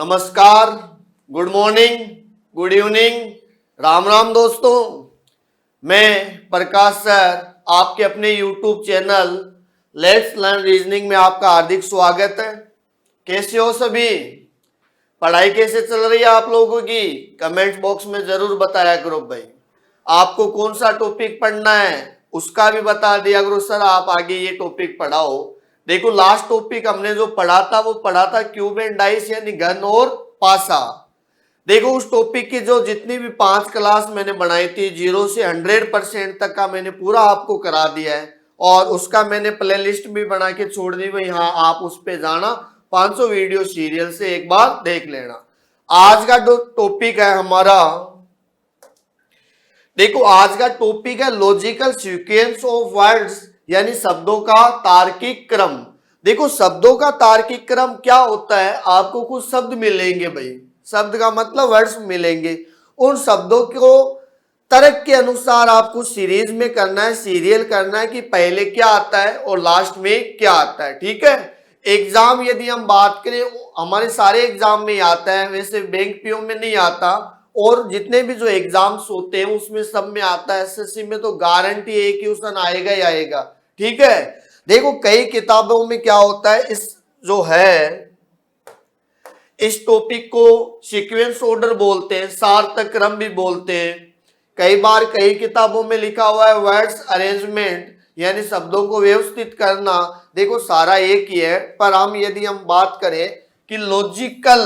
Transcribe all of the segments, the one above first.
नमस्कार, good morning, good evening, Ram Ram दोस्तों। मैं प्रकाश सर आपके अपने YouTube channel let's learn reasoning में आपका हार्दिक स्वागत है। कैसे हो सभी? पढ़ाई कैसे चल रही है आप लोगों की? कमेंट बॉक्स में जरूर बताया करो भाई। आपको कौन सा टॉपिक पढ़ना है उसका भी बता दिया करो, सर आप आगे ये टॉपिक पढ़ाओ। देखो लास्ट टॉपिक हमने जो पढ़ा था वो पढ़ा था क्यूब एंड डाइस यानी घन और पासा। देखो उस टॉपिक की जो जितनी भी 5 क्लास मैंने बनाई थी 0 से 100% तक का मैंने पूरा आपको करा दिया है और उसका मैंने प्लेलिस्ट भी बना के छोड़ दी भाई। हाँ आप उस पे जाना, 500 वीडियो सीरियल से एक बार देख लेना। आज का जो टॉपिक है हमारा, देखो आज का टॉपिक है लॉजिकल सीक्वेंस ऑफ वर्ड्स यानी शब्दों का तार्किक क्रम। देखो शब्दों का तार्किक क्रम क्या होता है, आपको कुछ शब्द मिलेंगे भाई, शब्द का मतलब वर्ड्स मिलेंगे, उन शब्दों को तर्क के अनुसार आपको सीरीज में करना है, सीरियल करना है कि पहले क्या आता है और लास्ट में क्या आता है। ठीक है, एग्जाम यदि हम बात करें हमारे सारे एग्जाम में आता है, वैसे बैंक पीओ में नहीं आता और जितने भी जो एग्जाम्स होते हैं उसमें सब में आता है। एसएससी में तो गारंटी है कि क्वेश्चन आएगा ही आएगा। ठीक है, देखो कई किताबों में क्या होता है, इस जो है इस टॉपिक को सीक्वेंस ऑर्डर बोलते हैं, सार्थक क्रम भी बोलते हैं। कई बार कई किताबों में लिखा हुआ है वर्ड्स अरेंजमेंट यानी शब्दों को व्यवस्थित करना। देखो सारा एक ही है, पर हम यदि हम बात करें कि लॉजिकल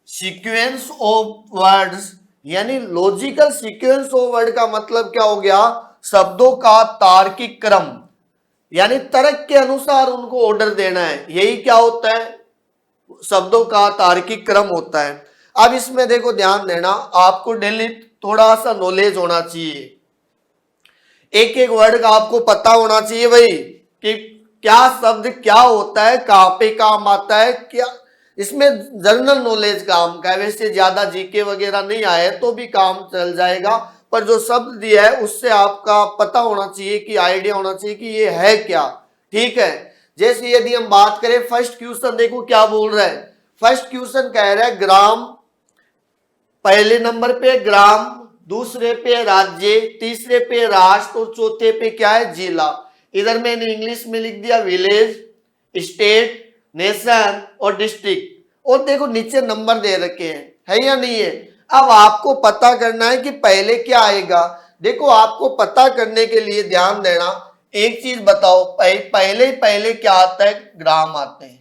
सीक्वेंस ऑफ वर्ड्स यानी लॉजिकल सीक्वेंस ऑफ वर्ड का मतलब क्या हो गया, शब्दों का तार्किक क्रम यानी तर्क के अनुसार उनको ऑर्डर देना है, यही क्या होता है, शब्दों का तार्किक क्रम होता है। अब इसमें देखो ध्यान देना, आपको डेली थोड़ा सा नॉलेज होना चाहिए, एक एक वर्ड का आपको पता होना चाहिए भाई कि क्या शब्द क्या होता है, कहां पे काम आता है, क्या इसमें जनरल नॉलेज काम का है। वैसे ज्यादा जीके वगैरह नहीं आए तो भी काम चल जाएगा, पर जो शब्द दिया है उससे आपका पता होना चाहिए कि आइडिया होना चाहिए कि ये है क्या। ठीक है, जैसे यदि हम बात करें फर्स्ट क्वेश्चन, देखो क्या बोल रहा है, फर्स्ट क्वेश्चन कह रहा है ग्राम, पहले नंबर पे ग्राम, दूसरे पे राज्य, तीसरे पे राष्ट्र और चौथे पे क्या है, जिला। इधर मैंने इंग्लिश में लिख दिया विलेज, स्टेट, नेशन और डिस्ट्रिक्ट, और देखो नीचे नंबर दे रखे हैं, है या नहीं है। अब आपको पता करना है कि पहले क्या आएगा। देखो आपको पता करने के लिए ध्यान देना, एक चीज बताओ, पहले पहले क्या आता है, ग्राम आते हैं,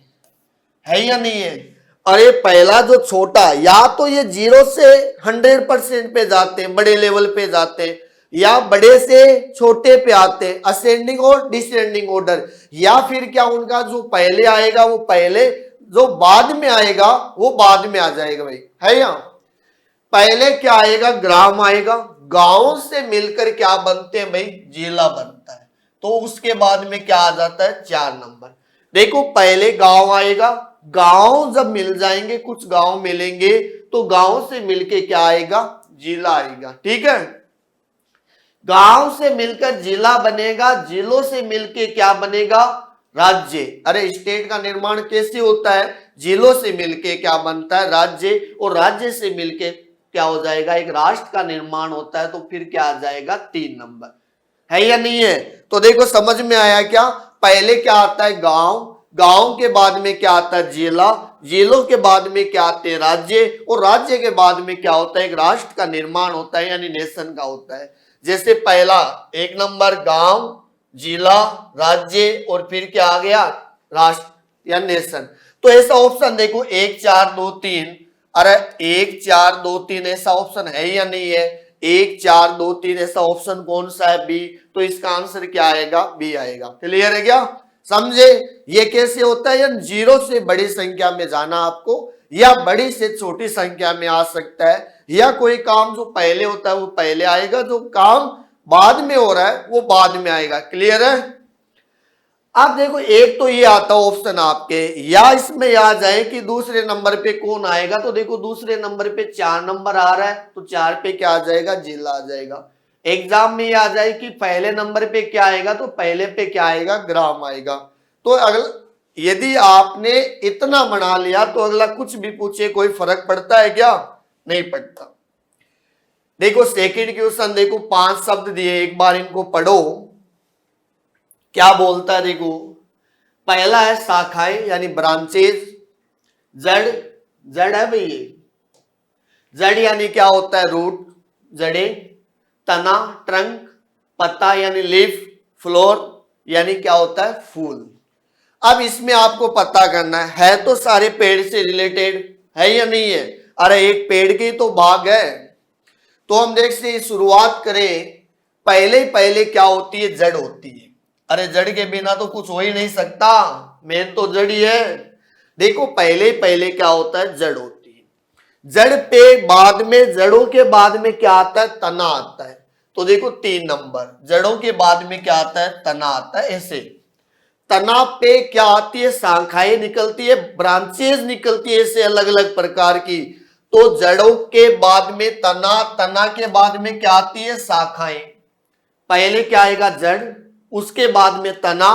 है या नहीं है। अरे पहला जो छोटा, या तो ये 0 से 100% पे जाते हैं, बड़े लेवल पे जाते हैं, या बड़े से छोटे पे आते हैं, असेंडिंग और डिसेंडिंग ऑर्डर, या फिर क्या उनका जो पहले आएगा वो पहले, जो बाद में आएगा वो बाद में आ जाएगा भाई, है या। पहले क्या आएगा, ग्राम आएगा, गांव से मिलकर क्या बनते हैं भाई, जिला बनता है, तो उसके बाद में क्या आ जाता है, 4 नंबर। देखो पहले गांव आएगा, गांव जब मिल जाएंगे, कुछ गांव मिलेंगे तो गांव से मिलके क्या आएगा, जिला आएगा। ठीक है, गांव से मिलकर जिला बनेगा, जिलों से मिलके क्या बनेगा, राज्य। अरे स्टेट का निर्माण कैसे होता है, जिलों से मिलके क्या बनता है, राज्य, और राज्य से मिलके क्या हो जाएगा, एक राष्ट्र का निर्माण होता है, तो फिर क्या आ जाएगा, 3 नंबर, है या नहीं है। तो देखो समझ में आया क्या, पहले क्या आता है, गांव, गांव के बाद में क्या आता है, जिला, जिलों के बाद में क्या आते हैं, राज्य, और राज्य के बाद में क्या होता है, एक राष्ट्र का निर्माण होता है यानी नेशन का होता है। जैसे पहला 1 नंबर गांव, जिला, राज्य, और फिर क्या आ गया, राष्ट्र या नेशन। तो ऐसा ऑप्शन देखो 1 4 2 3, अरे 1 4 2 3 ऐसा ऑप्शन है या नहीं है, 1 4 2 3 ऐसा ऑप्शन कौन सा है, बी। तो इसका आंसर क्या आएगा, बी आएगा। क्लियर है क्या, समझे। ये कैसे होता है, यानी 0 से बड़ी संख्या में जाना आपको, या बड़ी से छोटी संख्या में आ सकता है, या कोई काम जो पहले होता है वो पहले आएगा, जो काम बाद में हो रहा है वो बाद में आएगा। क्लियर है। अब देखो एक तो ये आता है ऑप्शन आपके, या इसमें आ जाए कि दूसरे नंबर पे कौन आएगा, तो देखो दूसरे नंबर पे 4 नंबर आ रहा है, तो 4 पे क्या आ जाएगा, जिला आ जाएगा। एग्जाम में ये आ जाए कि पहले नंबर पे क्या आएगा, तो पहले पे क्या आएगा, ग्राम आएगा। तो अगला यदि आपने इतना बना लिया तो अगला कुछ भी पूछे कोई फर्क पड़ता है क्या? नहीं पड़ता। देखो सेकंड क्वेश्चन, देखो 5 शब्द दिए, एक बार इनको पढ़ो। क्या बोलता है देखो, पहला है शाखाएं यानी ब्रांचेज। जड़, जड़ है भाई ये। जड़ यानी क्या होता है? रूट, जड़ें। तना, ट्रंक। पत्ता यानी लीफ। फ्लोर यानी क्या होता है? फूल। अब इसमें आपको पता करना है तो सारे पेड़ से रिलेटेड है या नहीं है? अरे एक पेड़ के तो भाग है। तो हम देखते हैं, शुरुआत करें। पहले पहले क्या होती है? जड़ होती है। अरे जड़ के बिना तो कुछ हो ही नहीं सकता, मेन तो जड़ ही है। देखो पहले पहले क्या होता है? जड़ होती है। जड़ पे बाद में, जड़ों के बाद में क्या आता है? तना आता है। तो देखो 3 नंबर, जड़ों के बाद में क्या आता है? तना आता है। ऐसे तना पे क्या आती है? शाखाएं निकलती है, ब्रांचेस निकलती है, ऐसे अलग अलग प्रकार की। तो जड़ों के बाद में तना, तना के बाद में क्या आती है? शाखाएं। पहले क्या आएगा? जड़, उसके बाद में तना,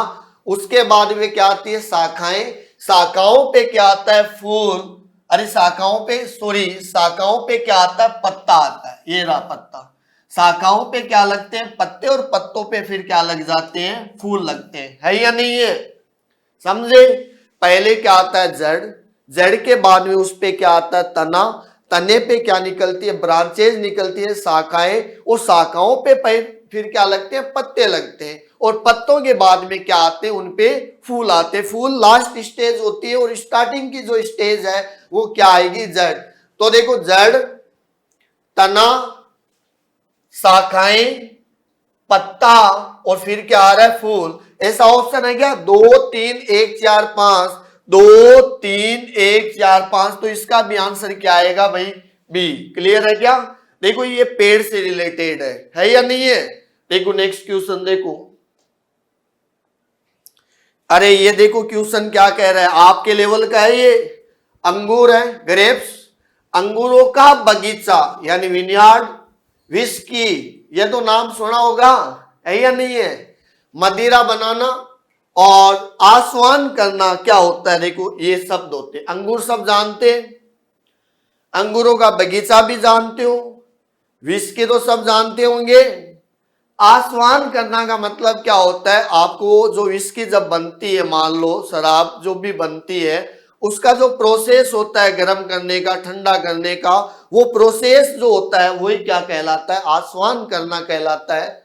उसके बाद में क्या आती है? शाखाएं। शाखाओं पे क्या आता है? फूल। अरे शाखाओं पे, सॉरी, शाखाओं पे क्या आता है? पत्ता आता है। ये रहा पत्ता। शाखाओं पे क्या लगते हैं? पत्ते। और पत्तों पे फिर क्या लग जाते हैं? फूल लगते हैं। है या नहीं है? समझे? पहले क्या आता है? जड़। जड़ के बाद में उस पे क्या आता है? तना। तने पे क्या निकलती है? ब्रांचेज निकलती है, शाखाएं। और शाखाओं पे फिर क्या लगते हैं? पत्ते लगते हैं। और पत्तों के बाद में क्या आते हैं? उनपे फूल आते हैं। फूल लास्ट स्टेज होती है, और स्टार्टिंग की जो स्टेज है वो क्या आएगी? जड़। तो देखो जड़, तना, शाखाएं, पत्ता, और फिर क्या आ रहा है? फूल। ऐसा ऑप्शन है क्या? 2 3 1 4 5, 2 3 1 4 5। तो इसका भी आंसर क्या आएगा भाई? बी। क्लियर है क्या? देखो ये पेड़ से रिलेटेड है या नहीं है? देखो नेक्स्ट क्वेश्चन देखो। अरे ये देखो क्वेश्चन क्या कह रहा है, आपके लेवल का है ये। अंगूर है, ग्रेप्स। अंगूरों का बगीचा यानी विनयार्ड। विस्की, ये तो नाम सुना होगा, है या नहीं है? मदिरा बनाना और आसवान करना क्या होता है? देखो ये शब्द होते हैं। अंगूर सब जानते हैं, अंगूरों का बगीचा भी जानते हो, विस्की तो सब जानते होंगे। आसवान करना का मतलब क्या होता है? आपको जो विस्की जब बनती है, मान लो शराब जो भी बनती है, उसका जो प्रोसेस होता है गर्म करने का, ठंडा करने का, वो प्रोसेस जो होता है वही क्या कहलाता है? आसवान करना कहलाता है।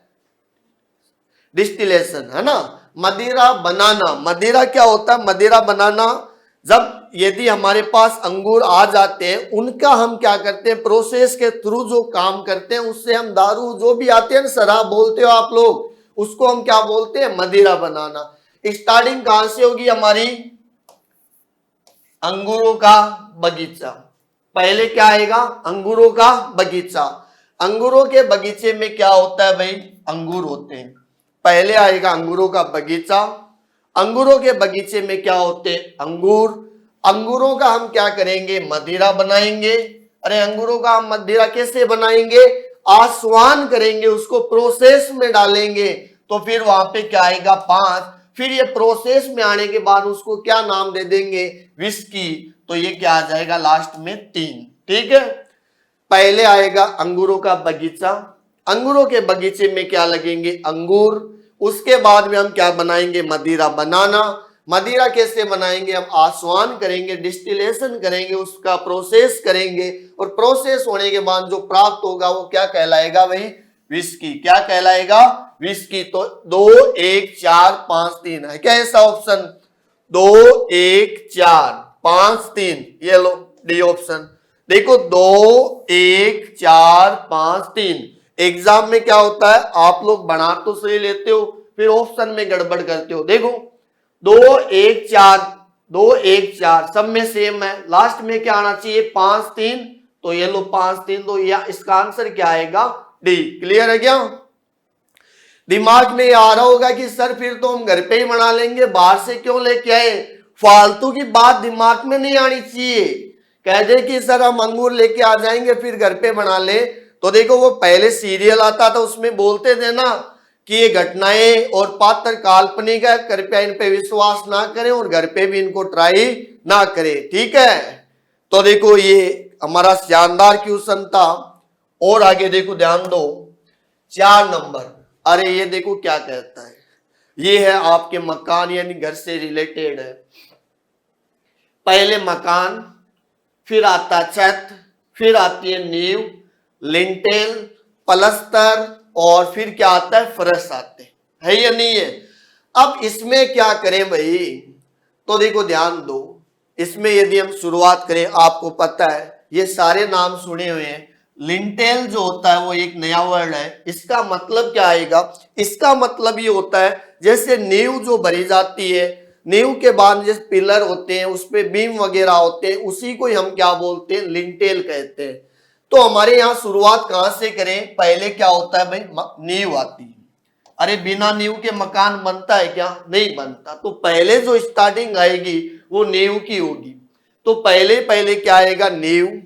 डिस्टिलेशन, है ना। मदिरा बनाना, मदिरा क्या होता है? मदिरा बनाना, जब यदि हमारे पास अंगूर आ जाते हैं, उनका हम क्या करते हैं? प्रोसेस के थ्रू जो काम करते हैं, उससे हम दारू जो भी आते हैं, शराब बोलते हो आप लोग, उसको हम क्या बोलते हैं? मदिरा बनाना। स्टार्टिंग कहां से होगी हमारी? अंगूरों का बगीचा। पहले क्या आएगा? अंगूरों का बगीचा। अंगूरों के बगीचे में क्या होता है भाई? अंगूर होते हैं। पहले आएगा अंगूरों का बगीचा। अंगूरों के बगीचे में क्या होते हैं? अंगूर। अंगूरों का हम क्या करेंगे? मदिरा बनाएंगे। अरे अंगूरों का हम मदिरा कैसे बनाएंगे? आसवान करेंगे, उसको प्रोसेस में डालेंगे। तो फिर वहां पे क्या आएगा? 5। फिर ये प्रोसेस में आने के बाद उसको क्या नाम दे देंगे? विस्की। तो ये क्या आ जाएगा लास्ट में? 3। ठीक है। पहले आएगा अंगूरों का बगीचा। अंगूरों के बगीचे में क्या लगेंगे? अंगूर। उसके बाद में हम क्या बनाएंगे? मदिरा बनाना। मदिरा कैसे बनाएंगे? हम आसवान करेंगे, डिस्टिलेशन करेंगे, उसका प्रोसेस करेंगे, और प्रोसेस होने के बाद जो प्राप्त होगा वो क्या कहलाएगा भाई? विस्की। क्या कहलाएगा? विस्की। तो 2 1 4 5 3 है क्या ऐसा ऑप्शन? 2 1 4 5 3, ये लो डी ऑप्शन। देखो 2 1 4 5 3। एग्जाम में क्या होता है? आप लोग बना तो सही लेते हो, फिर ऑप्शन में गड़बड़ करते हो। देखो 2 1 4, 2 1 4 सब में सेम है, लास्ट में क्या आना चाहिए? 5 3। तो ये लो 5 3 2, या इसका आंसर क्या आएगा? डी। क्लियर है क्या? दिमाग में आ रहा होगा कि सर फिर तो हम घर पे ही बना लेंगे, बाहर से क्यों लेके आए? फालतू की बात दिमाग में नहीं आनी चाहिए। कह दे कि सर हम अंगूर लेके आ जाएंगे फिर घर पे बना ले। तो देखो वो पहले सीरियल आता था, उसमें बोलते थे ना कि ये घटनाएं और पात्र काल्पनिक है, कृपया इन पे विश्वास ना करें और घर पे भी इनको ट्राई ना करें, ठीक है। तो देखो ये हमारा शानदार क्वेश्चन था। और आगे देखो, ध्यान दो 4 नंबर। अरे ये देखो क्या कहता है, ये है आपके मकान यानी घर से रिलेटेड है। पहले मकान, फिर आता छत, फिर आती है नींव, लिंटेल, पलस्तर और फिर क्या आता है, फर्श आते है या नहीं है। अब इसमें क्या करें भाई, तो देखो ध्यान दो, इसमें यदि हम शुरुआत करें, आपको पता है ये सारे नाम सुने हुए हैं। लिंटेल जो होता है वो एक नया वर्ड है, इसका मतलब क्या आएगा, इसका मतलब ये होता है जैसे नींव जो भरी जाती है, नींव के बाद जैसे पिलर होते हैं उस पे बीम वगैरह होते हैं, उसी को हम क्या बोलते हैं, लिंटेल कहते हैं। तो हमारे यहाँ शुरुआत कहां से करें, पहले क्या होता है भाई, नींव आती है। अरे बिना नींव के मकान बनता है क्या, नहीं बनता। तो पहले जो स्टार्टिंग आएगी वो नींव की होगी। तो पहले पहले क्या आएगा, नींव।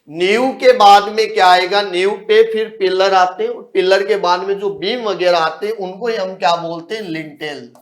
नींव के बाद में क्या आएगा, नींव पे फिर पिलर आते हैं, पिलर के बाद में जो बीम वगैरह आते हैं उनको हम क्या बोलते हैं, लिंटेल।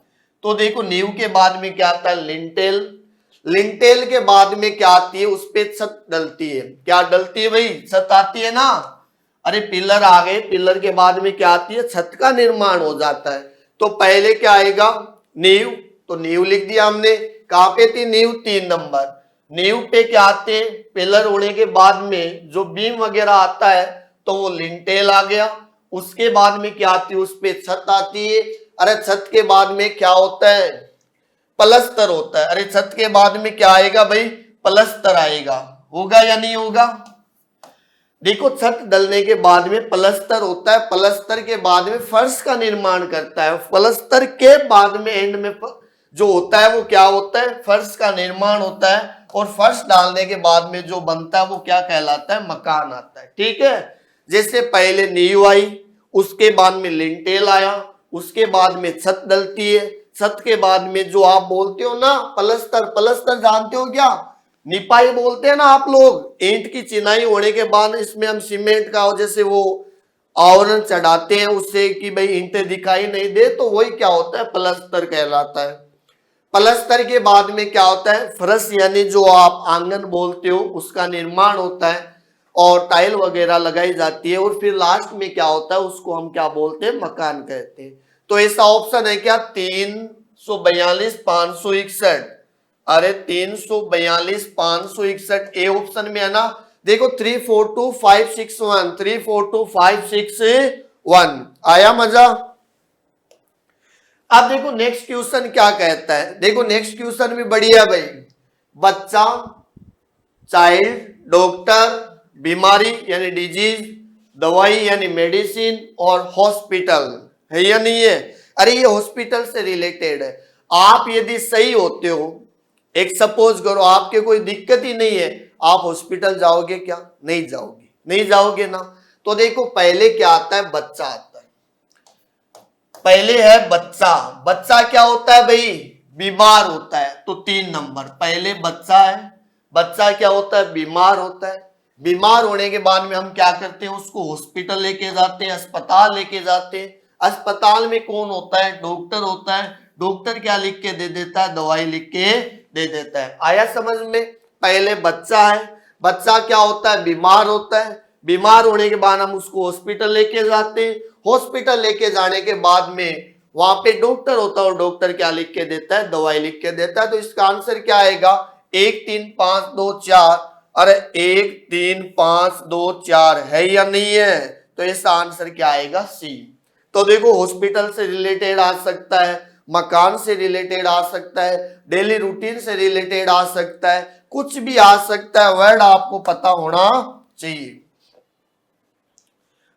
तो देखो नींव के बाद में क्या आता है, लिंटेल। लिंटेल के बाद में क्या आती है, उस पे छत डलती है। क्या डलती है भाई, छत आती है ना। अरे पिलर आ गए, पिलर के बाद में क्या आती है, छत का निर्माण हो जाता है। तो पहले क्या आएगा, नींव। तो नींव लिख दिया हमने। कहां पे थी नींव, 3 नंबर। नींव पे क्या आते हैं, पिलर होने के बाद में जो बीम वगैरह आता है तो वो लिंटेल आ गया। उसके बाद में क्या आती है, उस पे छत आती है। अरे छत के बाद में क्या होता है, पलस्तर होता है। अरे छत के बाद में क्या आएगा भाई, पलस्तर आएगा। होगा या नहीं होगा, देखो छत डलने के बाद में पलस्तर होता है, पलस्तर के बाद में फर्श का निर्माण करता है, पलस्तर के बाद में एंड में जो होता है वो क्या होता है, फर्श का निर्माण होता है। और फर्श डालने के बाद में जो बनता है वो क्या कहलाता है, मकान आता है, ठीक है। जैसे पहले नींव आई, उसके बाद में लिंटेल आया, उसके बाद में छत डलती है, छत के बाद में जो आप बोलते हो ना पलस्तर, पलस्तर जानते हो क्या, निपाई बोलते हैं ना आप लोग। ईंट की चिनाई होने के बाद इसमें हम सीमेंट का जैसे वो आवरण चढ़ाते हैं उससे कि भाई ईंटें दिखाई नहीं दे, तो वही क्या होता है, पलस्तर कहलाता है। पलस्तर के बाद में क्या होता है, फर्श यानी जो आप आंगन बोलते हो उसका निर्माण होता है और टाइल वगैरह लगाई जाती है। और फिर लास्ट में क्या होता है, उसको हम क्या बोलते हैं, मकान कहते हैं। तो ऐसा ऑप्शन है क्या, 342 561। अरे 342 561 ए ऑप्शन में है ना। देखो 342561, 342561 आया मजा। अब देखो नेक्स्ट क्वेश्चन क्या कहता है, देखो नेक्स्ट क्वेश्चन भी बढ़िया भाई। बच्चा, चाइल्ड, डॉक्टर, बीमारी यानी डिजीज, दवाई यानी मेडिसिन और हॉस्पिटल है या नहीं है। अरे ये हॉस्पिटल से रिलेटेड है। आप यदि सही होते हो, एक सपोज करो आपके कोई दिक्कत ही नहीं है, आप हॉस्पिटल जाओगे क्या, नहीं जाओगे, नहीं जाओगे ना। तो देखो पहले क्या आता है, बच्चा आता है। पहले है बच्चा। बच्चा क्या होता है भाई, बीमार होता है। तो 3 नंबर, पहले बच्चा है, बच्चा क्या होता है, बीमार होता है। बीमार होने के बाद में हम क्या करते हैं, उसको हॉस्पिटल लेके जाते हैं, अस्पताल लेके जाते हैं। अस्पताल में कौन होता है, डॉक्टर होता है। डॉक्टर क्या लिख के दे देता है, दवाई लिख के दे देता है। आया समझ में। पहले बच्चा है, बच्चा क्या होता है, बीमार होता है। बीमार होने के बाद हम उसको हॉस्पिटल लेके जाते हैं। हॉस्पिटल लेके जाने के बाद में वहां पे डॉक्टर होता है और डॉक्टर क्या लिख के देता है, दवाई लिख के देता है। तो इसका आंसर क्या आएगा, 1 3 5 2 4। अरे 1 3 5 2 4 है या नहीं है। तो इसका आंसर क्या आएगा, सी। तो देखो हॉस्पिटल से रिलेटेड आ सकता है, मकान से रिलेटेड आ सकता है, डेली रूटीन से रिलेटेड आ सकता है, कुछ भी आ सकता है। वर्ड आपको पता होना चाहिए।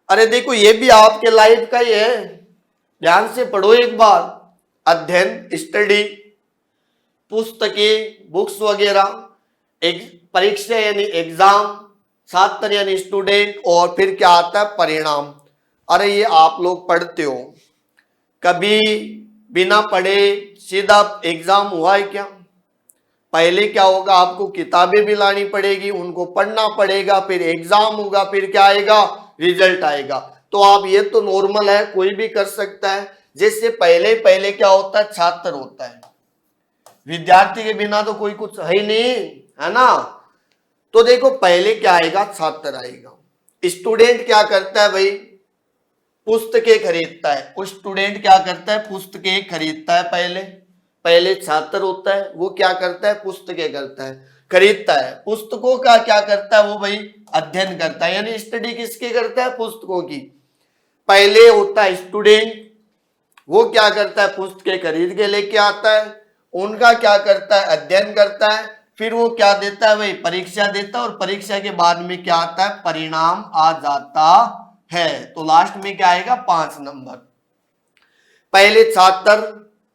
अरे देखो ये भी आपके लाइफ का ही है, ध्यान से पढ़ो एक बार। अध्ययन, स्टडी, पुस्तकें, बुक्स वगैरह, एक परीक्षा यानी एग्जाम, छात्र यानी स्टूडेंट, और फिर क्या आता है, परिणाम। अरे ये आप लोग पढ़ते हो, कभी बिना पढ़े सीधा एग्जाम हुआ है क्या। पहले क्या होगा, आपको किताबें भी लानी पड़ेगी, उनको पढ़ना पड़ेगा, फिर एग्जाम होगा, फिर क्या आएगा, रिजल्ट आएगा। तो आप ये तो नॉर्मल है, कोई भी कर सकता है। जैसे पहले पहले क्या होता है, छात्र होता है, विद्यार्थी के बिना तो कोई कुछ है ही नहीं, है ना। तो देखो पहले क्या आएगा, छात्र आएगा। स्टूडेंट क्या करता है भाई, पुस्तकें खरीदता है। स्टूडेंट क्या करता है, पुस्तकें खरीदता है। पहले पहले छात्र होता है, वो क्या करता है, पुस्तकें करता है, खरीदता है। पुस्तकों का क्या करता है वो भाई, अध्ययन करता है, यानी स्टडी किसकी करता है, पुस्तकों की। पहले होता है स्टूडेंट, वो क्या करता है, पुस्तकें खरीद के लेके आता है, उनका क्या करता है, अध्ययन करता है। फिर वो क्या देता है भाई, परीक्षा देता है, और परीक्षा के बाद में क्या आता है, परिणाम आ जाता है। तो लास्ट में क्या आएगा, 5 नंबर। पहले छात्र,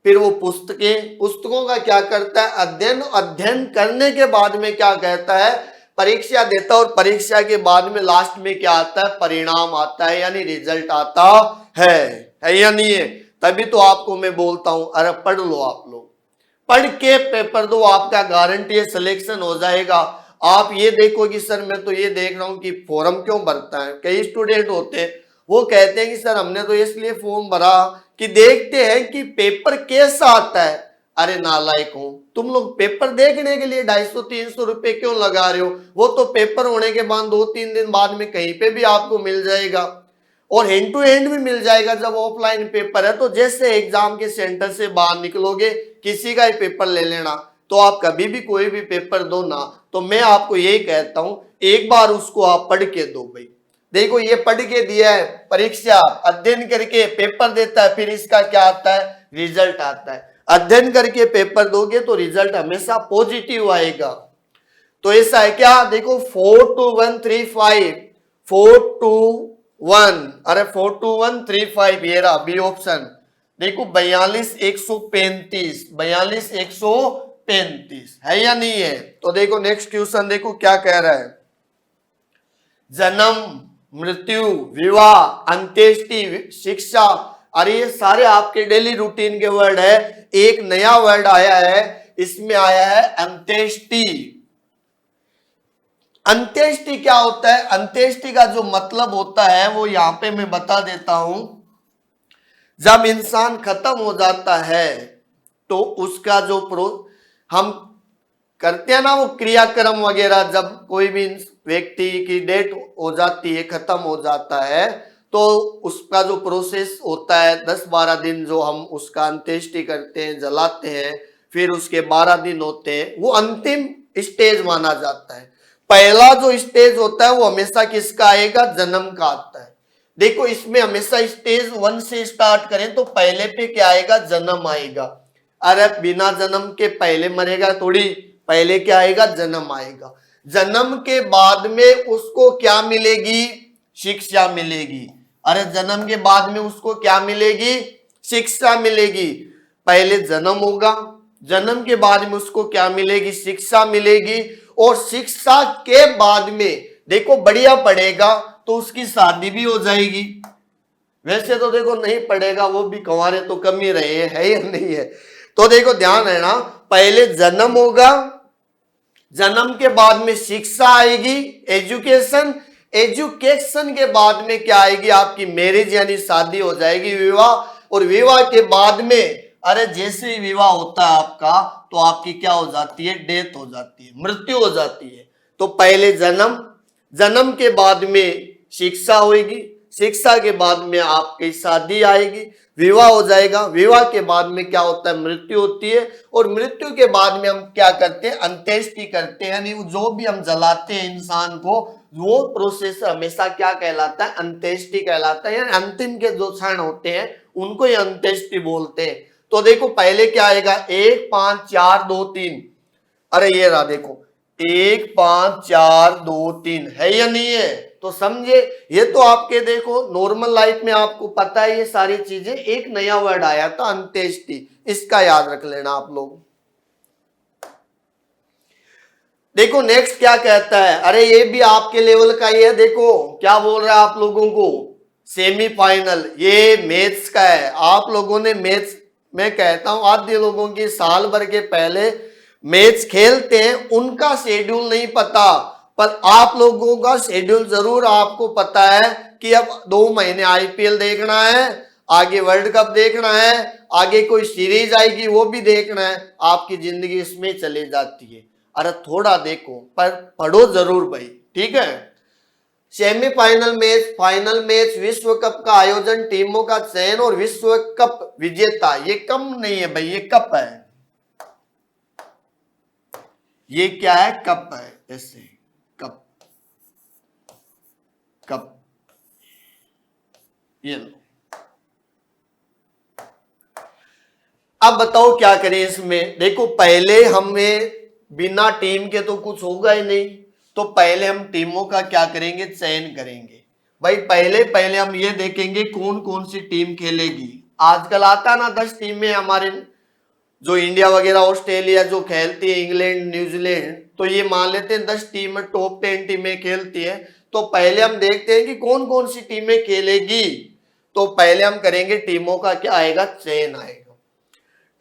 फिर वो पुस्तकें, पुस्तकों का क्या करता है, अध्ययन, अध्ययन करने के बाद में क्या कहता है, परीक्षा देता है, और परीक्षा के बाद में लास्ट में क्या आता है, परिणाम आता है, यानी रिजल्ट आता है या नहीं है। तभी तो आपको मैं बोलता हूं, अरे पढ़ लो आप लोग, पढ़ के पेपर दो, आपका गारंटी है सिलेक्शन हो जाएगा। आप ये देखो कि सर मैं तो ये देख रहा हूं कि फॉर्म क्यों भरता है, कई स्टूडेंट होते हैं वो कहते हैं कि सर हमने तो इसलिए फॉर्म भरा कि देखते हैं कि पेपर कैसा आता है। अरे नालायक हो तुम लोग, पेपर देखने के लिए 250-300 रुपए क्यों लगा रहे हो, वो तो पेपर होने के बाद 2-3 दिन बाद में कहीं पे भी आपको मिल जाएगा, और हैंड टू हैंड भी मिल जाएगा जब ऑफलाइन पेपर है। तो जैसे एग्जाम के सेंटर से बाहर निकलोगे, किसी का ही पेपर ले लेना, तो आप कभी भी कोई भी पेपर दो ना, तो मैं आपको यही कहता हूं, एक बार उसको आप पढ़ के दो भाई। देखो ये पढ़ के दिया है, परीक्षा अध्ययन करके पेपर देता है, फिर इसका क्या आता है, रिजल्ट आता है। अध्ययन करके पेपर दोगे तो रिजल्ट हमेशा पॉजिटिव आएगा। तो ऐसा है क्या, देखो 42135, 421, अरे 42135 ये रहा बी ऑप्शन। देखो 42135, 42135 है या नहीं है। तो देखो नेक्स्ट क्वेश्चन देखो क्या कह रहा है, जन्म, मृत्यु, विवाह, अंत्येष्टि, शिक्षा। अरे ये सारे आपके डेली रूटीन के वर्ड है। एक नया वर्ड आया है, इसमें आया है अंत्येष्टि। अंत्येष्टि क्या होता है, अंत्येष्टि का जो मतलब होता है वो यहां पे मैं बता देता हूं। जब इंसान खत्म हो जाता है तो उसका जो हम करते हैं ना वो क्रियाक्रम वगैरह, जब कोई भी व्यक्ति की डेथ हो जाती है, खत्म हो जाता है, तो उसका जो प्रोसेस होता है 10-12 दिन, जो हम उसका अंत्येष्टि करते हैं, जलाते हैं, फिर उसके 12 दिन होते हैं, वो अंतिम स्टेज माना जाता है। पहला जो स्टेज होता है वो हमेशा किसका आएगा, जन्म का आता है। देखो इसमें हमेशा स्टेज 1 से स्टार्ट करें तो पहले पे क्या आएगा, जन्म आएगा। अरे बिना जन्म के पहले मरेगा थोड़ी, पहले क्या आएगा, जन्म आएगा। जन्म के बाद में उसको क्या मिलेगी, शिक्षा मिलेगी। अरे जन्म के बाद में उसको क्या मिलेगी, शिक्षा मिलेगी। पहले जन्म होगा, जन्म के बाद में उसको क्या मिलेगी, शिक्षा मिलेगी, और शिक्षा के बाद में देखो बढ़िया पढ़ेगा तो उसकी शादी भी हो जाएगी। वैसे तो देखो नहीं पढ़ेगा वो भी कंवारे तो कम ही रहे हैं, है या नहीं है। तो देखो ध्यान है ना, पहले जन्म होगा, जन्म के बाद में शिक्षा आएगी, एजुकेशन, एजुकेशन के बाद में क्या आएगी, आपकी मैरिज यानी शादी हो जाएगी, विवाह, और विवाह के बाद में अरे जैसे ही विवाह होता है आपका तो आपकी क्या हो जाती है, डेथ हो जाती है, मृत्यु हो जाती है। तो पहले जन्म, जन्म के बाद में शिक्षा होगी, शिक्षा के बाद में आपकी शादी आएगी, विवाह हो जाएगा, विवाह के बाद में क्या होता है, मृत्यु होती है, और मृत्यु के बाद में हम क्या करते हैं, अंत्येष्टि करते हैं, यानी जो भी हम जलाते हैं इंसान को, वो प्रोसेस हमेशा क्या कहलाता है, अंत्येष्टि कहलाता है। यानी अंतिम के जो क्षण होते हैं उनको ही अंत्येष्टि बोलते हैं। तो देखो पहले क्या आएगा, 1 5 4 2 3, अरे ये रहा देखो 1 5 4 2 3 है या नहीं है। तो समझे, ये तो आपके देखो नॉर्मल लाइफ में आपको पता है ये सारी चीजें। एक नया वर्ड आया था अंत्येष्टि, इसका याद रख लेना आप लोग। देखो नेक्स्ट क्या कहता है, अरे ये भी आपके लेवल का ही है। देखो क्या बोल रहा है आप लोगों को, सेमीफाइनल, ये मैथ्स का है। आप लोगों ने मैथ्स, मैं कहता हूं आधे लोगों की साल भर के पहले मैथ्स खेलते हैं, उनका शेड्यूल नहीं पता। पर आप लोगों का शेड्यूल जरूर आपको पता है कि अब 2 महीने आईपीएल देखना है, आगे वर्ल्ड कप देखना है, आगे कोई सीरीज आएगी वो भी देखना है, आपकी जिंदगी इसमें चली जाती है। अरे थोड़ा देखो पर पढ़ो जरूर भाई, ठीक है। सेमीफाइनल मैच, फाइनल मैच, विश्व कप का आयोजन, टीमों का चयन और विश्व कप विजेता, ये कम नहीं है भाई, ये कप है। ये क्या है? कप है। ऐसे कप, कप, ये लो। अब बताओ क्या करें इसमें। देखो पहले हमें बिना टीम के तो कुछ होगा ही नहीं, तो पहले हम टीमों का क्या करेंगे? चयन करेंगे भाई। पहले हम ये देखेंगे कौन कौन सी टीम खेलेगी। आजकल आता ना 10 टीमें हमारे, जो इंडिया वगैरह ऑस्ट्रेलिया जो खेलती है, इंग्लैंड न्यूजीलैंड, तो ये मान लेते हैं 10 टीमें, टॉप 10 टीमें खेलती है। तो पहले हम देखते हैं कि कौन कौन सी टीमें खेलेगी। तो पहले हम करेंगे टीमों का क्या आएगा? चयन आएगा।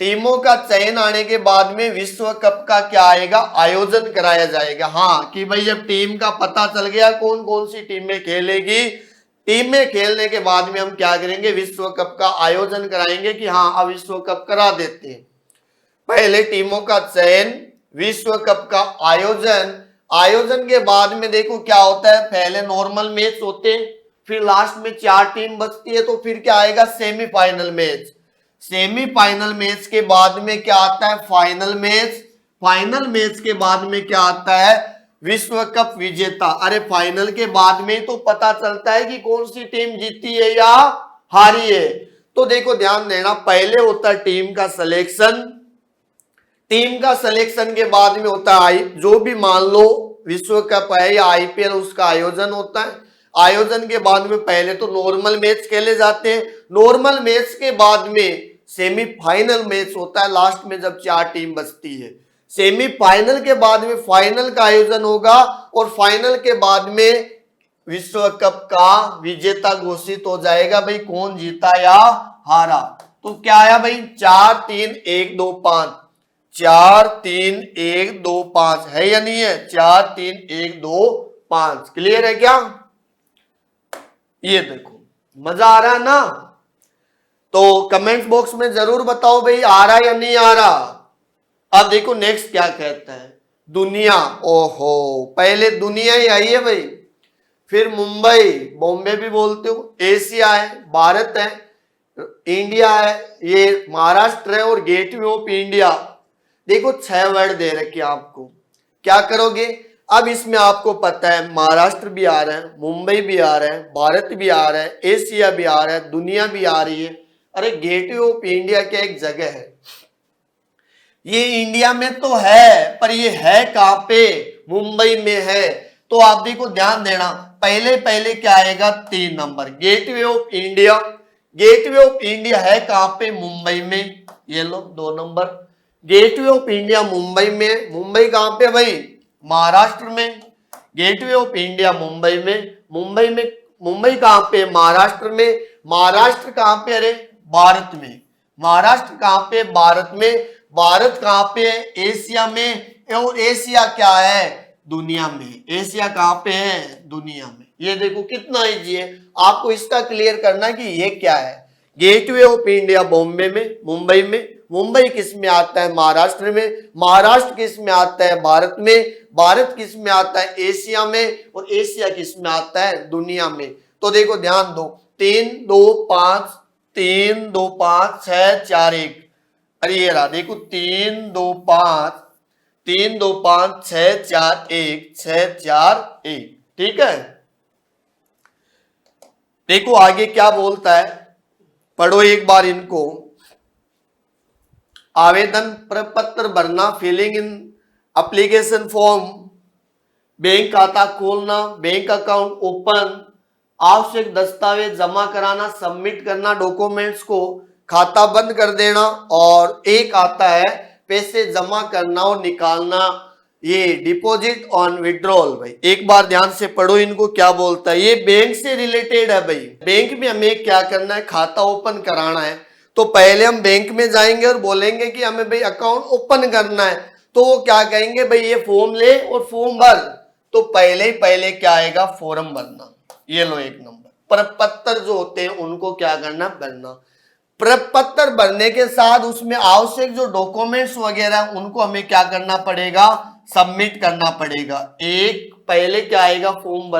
टीमों का चयन आने के बाद में विश्व कप का क्या आएगा? आयोजन कराया जाएगा। हाँ कि भाई जब टीम का पता चल गया कौन कौन सी टीमें खेलेगी, टीमें खेलने के बाद में हम क्या करेंगे? विश्व कप का आयोजन कराएंगे कि हाँ अब विश्व कप करा देते हैं। पहले टीमों का चयन, विश्व कप का आयोजन, आयोजन के बाद में देखो क्या होता है, पहले नॉर्मल मैच होते हैं, फिर लास्ट में 4 टीम बचती है, तो फिर क्या आएगा? Semifinal match. सेमीफाइनल मैच के बाद में क्या आता है? Final match. फाइनल मैच के बाद में क्या आता है? विश्व कप विजेता। अरे फाइनल के बाद में तो पता चलता है कि कौन सी टीम जीती है या हारी है। तो देखो ध्यान देना, पहले होता है टीम का सिलेक्शन, टीम का सिलेक्शन के बाद में होता है जो भी मान लो विश्व कप है या आईपीएल, उसका आयोजन होता है। आयोजन के बाद में पहले तो नॉर्मल मैच खेले जाते हैं, नॉर्मल मैच के बाद में सेमीफाइनल मैच होता है लास्ट में जब 4 टीम बचती है। सेमीफाइनल के बाद में फाइनल का आयोजन होगा और फाइनल के बाद में विश्व कप का विजेता घोषित हो जाएगा भाई, कौन जीता या हारा। तो क्या आया भाई? 4 3 1 2 5, 4 3 1 2 5 है या नहीं है? 4 3 1 2 5 क्लियर है क्या? ये देखो मजा आ रहा है ना? तो कमेंट बॉक्स में जरूर बताओ भाई आ रहा या नहीं आ रहा। अब देखो नेक्स्ट क्या कहता है, दुनिया। ओहो, पहले दुनिया ही आई है भाई, फिर मुंबई, बॉम्बे भी बोलते हो, एशिया है, भारत है, इंडिया है, ये महाराष्ट्र है और गेटवे ऑफ इंडिया। देखो 6 वर्ड दे रखे आपको, क्या करोगे? अब इसमें आपको पता है महाराष्ट्र भी आ रहा है, मुंबई भी आ रहा है, भारत भी आ रहा है, एशिया भी आ रहा है, दुनिया भी आ रही है। अरे गेटवे ऑफ इंडिया क्या एक जगह है? ये इंडिया में तो है पर ये है कहां पे? मुंबई में है। तो आप देखो ध्यान देना, पहले पहले क्या आएगा? 3 number gateway of India. Gateway of India है कहां पे? मुंबई में। ये लो 2 number gateway of India Mumbai में। मुंबई कहां पे भाई? महाराष्ट्र में। गेटवे ऑफ इंडिया मुंबई में। मुंबई में, मुंबई कहां पे? महाराष्ट्र में। महाराष्ट्र कहां पे? अरे भारत में। महाराष्ट्र कहां पे? भारत में। भारत कहां पे है? एशिया में। और एशिया क्या है? दुनिया में। एशिया कहां पे है? दुनिया में। ये देखो कितना इजी है, आपको इसका क्लियर करना कि ये क्या है। गेटवे ऑफ इंडिया बॉम्बे में, मुंबई में। मुंबई किस में आता है? महाराष्ट्र में। महाराष्ट्र किस में आता है? भारत में। भारत किस में आता है? एशिया में। और एशिया किस में आता है? दुनिया में। तो देखो ध्यान दो, 3 2 5, 3 2 5 6 4 1। अरे ये रहा देखो 3 2 5, 3 2 5 6 4 1, 6 4 1। ठीक है, देखो आगे क्या बोलता है, पढ़ो एक बार इनको। आवेदन पत्र भरना, filling in application form, bank खाता खोलना, बैंक अकाउंट ओपन, आवश्यक दस्तावेज जमा कराना, सबमिट करना डॉक्यूमेंट्स को, खाता बंद कर देना, और एक आता है पैसे जमा करना और निकालना, ये डिपॉजिट ऑन विड्रॉल। भाई एक बार ध्यान से पढ़ो इनको क्या बोलता है, ये बैंक से रिलेटेड है भाई। बैंक में हमें क्या करना है? खाता ओपन कराना है। तो पहले हम बैंक में जाएंगे और बोलेंगे कि हमें भाई अकाउंट ओपन करना है, तो वो क्या कहेंगे? भाई ये फॉर्म ले और फॉर्म भर। तो पहले क्या आएगा, फॉर्म भरना। ये लो एक नंबर, प्रपत्र जो होते हैं उनको क्या करना, भरना। प्रपत्र भरने के साथ उसमें आवश्यक जो डॉक्यूमेंट्स वगैरह उनको हमें क्या करना पड़ेगा, सबमिट करना पड़ेगा। एक पहले क्या आएगा, फॉर्म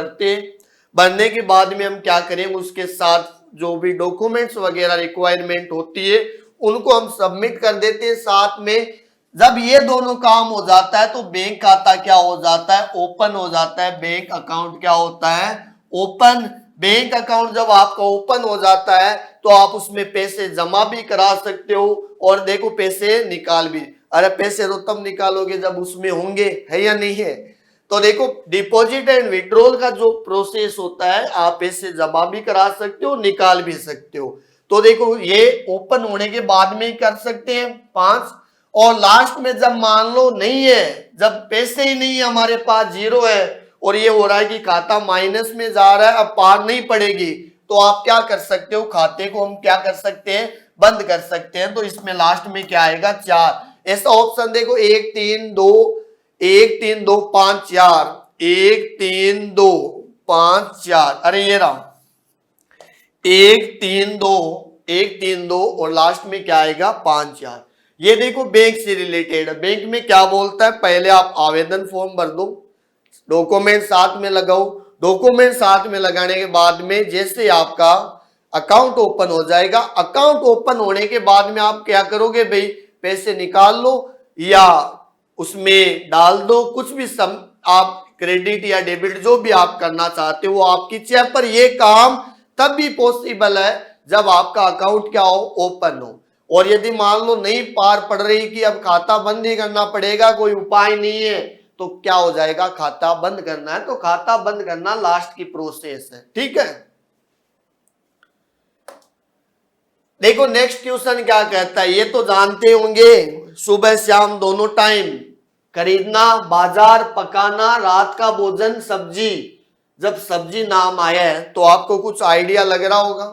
भरने के बाद में हम क्या करेंगे, उसके साथ जो भी डॉक्यूमेंट्स वगैरह रिक्वायरमेंट होती है उनको हम सबमिट कर देते हैं। साथ में जब ये दोनों काम हो जाता है तो बैंक खाता क्या हो जाता है, ओपन हो जाता है। बैंक अकाउंट क्या होता है, ओपन। बैंक अकाउंट जब आपका ओपन हो जाता है तो आप उसमें पैसे जमा भी करा सकते हो और देखो पैसे निकाल भी। अरे पैसे तो तब निकालोगे जब उसमें होंगे, है या नहीं है। तो देखो डिपॉजिट एंड विड्रॉल का जो प्रोसेस होता है, आप पैसे जमा भी करा सकते हो, निकाल भी सकते हो। तो देखो ये ओपन होने के बाद में ही कर सकते हैं 5। और लास्ट में जब मान लो नहीं है, जब पैसे ही नहीं है हमारे पास, जीरो है और ये हो रहा है कि खाता माइनस में जा रहा है, अब पार नहीं पड़ेगी, तो आप क्या कर सकते हो, खाते को हम क्या कर सकते हैं, बंद कर सकते हैं। तो इसमें लास्ट में क्या आएगा, 4। ऐसा ऑप्शन देखो 1 3 2 1 3 2 5 4 1 3 2 5 4। अरे ये रहा 1 3 2 1 3 2 और लास्ट में क्या आएगा, 5 4। ये देखो बैंक से रिलेटेड। बैंक में क्या बोलता है, पहले आप आवेदन फॉर्म भर दो, डॉक्यूमेंट साथ में लगाओ। डॉक्यूमेंट साथ में लगाने के बाद में जैसे आपका अकाउंट ओपन हो जाएगा, अकाउंट ओपन होने के बाद में आप क्या करोगे भाई, पैसे निकाल लो या उसमें डाल दो, कुछ भी आप क्रेडिट या डेबिट जो भी आप करना चाहते हो वो आपकी इच्छा। पर ये काम तब भी पॉसिबल है जब आपका अकाउंट क्या हो, ओपन हो। और यदि मान लो नहीं पार पड़ रही कि अब खाता बंद ही करना पड़ेगा, कोई उपाय नहीं है, तो क्या हो जाएगा, खाता बंद करना है तो खाता बंद करना लास्ट की प्रोसेस है। ठीक है, देखो नेक्स्ट क्वेश्चन क्या कहता है, ये तो जानते होंगे, सुबह शाम दोनों टाइम खरीदना, बाजार, पकाना, रात का भोजन, सब्जी। जब सब्जी नाम आया है तो आपको कुछ आइडिया लग रहा होगा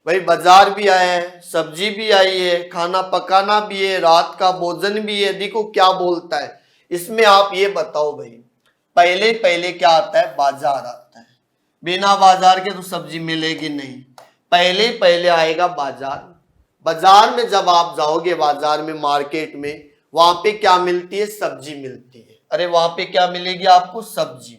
भाई, बाजार भी आया है, सब्जी भी आई है, खाना पकाना भी है, रात का भोजन भी है। देखो क्या बोलता है इसमें, आप ये बताओ भाई, पहले क्या आता है, बाजार आता है। बिना बाजार के तो सब्जी मिलेगी नहीं, पहले आएगा बाजार। बाजार में जब आप जाओगे, बाजार में, मार्केट में, वहां पे क्या मिलती है, सब्जी मिलती है। अरे वहां पे क्या मिलेगी आपको, सब्जी।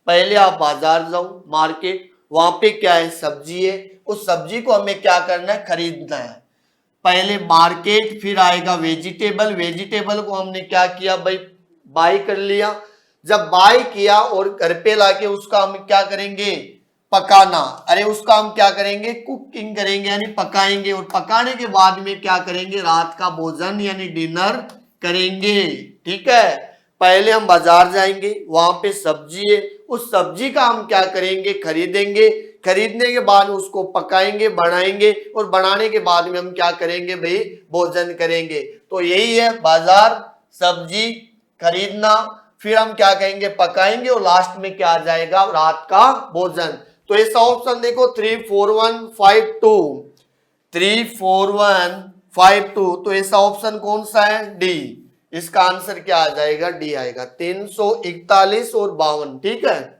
पहले आप बाजार जाओ, मार्केट, वहां पे क्या है, सब्जी है। उस सब्जी को हमें क्या करना है, खरीदना है। पहले मार्केट, फिर आएगा वेजिटेबल। वेजिटेबल को हमने क्या किया भाई, बाई कर लिया। जब बाई किया और घर पे लाके उसका हम क्या करेंगे, पकाना। अरे उसका हम क्या करेंगे, कुकिंग करेंगे, यानी पकाएंगे। और पकाने के बाद में क्या करेंगे, रात का भोजन यानी डिनर करेंगे। ठीक है, पहले हम बाजार जाएंगे, वहां पे सब्जी है, उस सब्जी का हम क्या करेंगे, खरीदेंगे। खरीदने के बाद उसको पकाएंगे, बनाएंगे, और बनाने के बाद में हम क्या करेंगे भाई, भोजन करेंगे। तो यही है, बाजार, सब्जी, खरीदना, फिर हम क्या कहेंगे, पकाएंगे, और लास्ट में क्या आ जाएगा, रात का भोजन। तो ऐसा ऑप्शन देखो 3 4 1 5 2 3 4 1 5 2। तो ऐसा ऑप्शन कौन सा है, डी। इसका आंसर क्या आ जाएगा, डी आएगा, 341 और 52। ठीक है,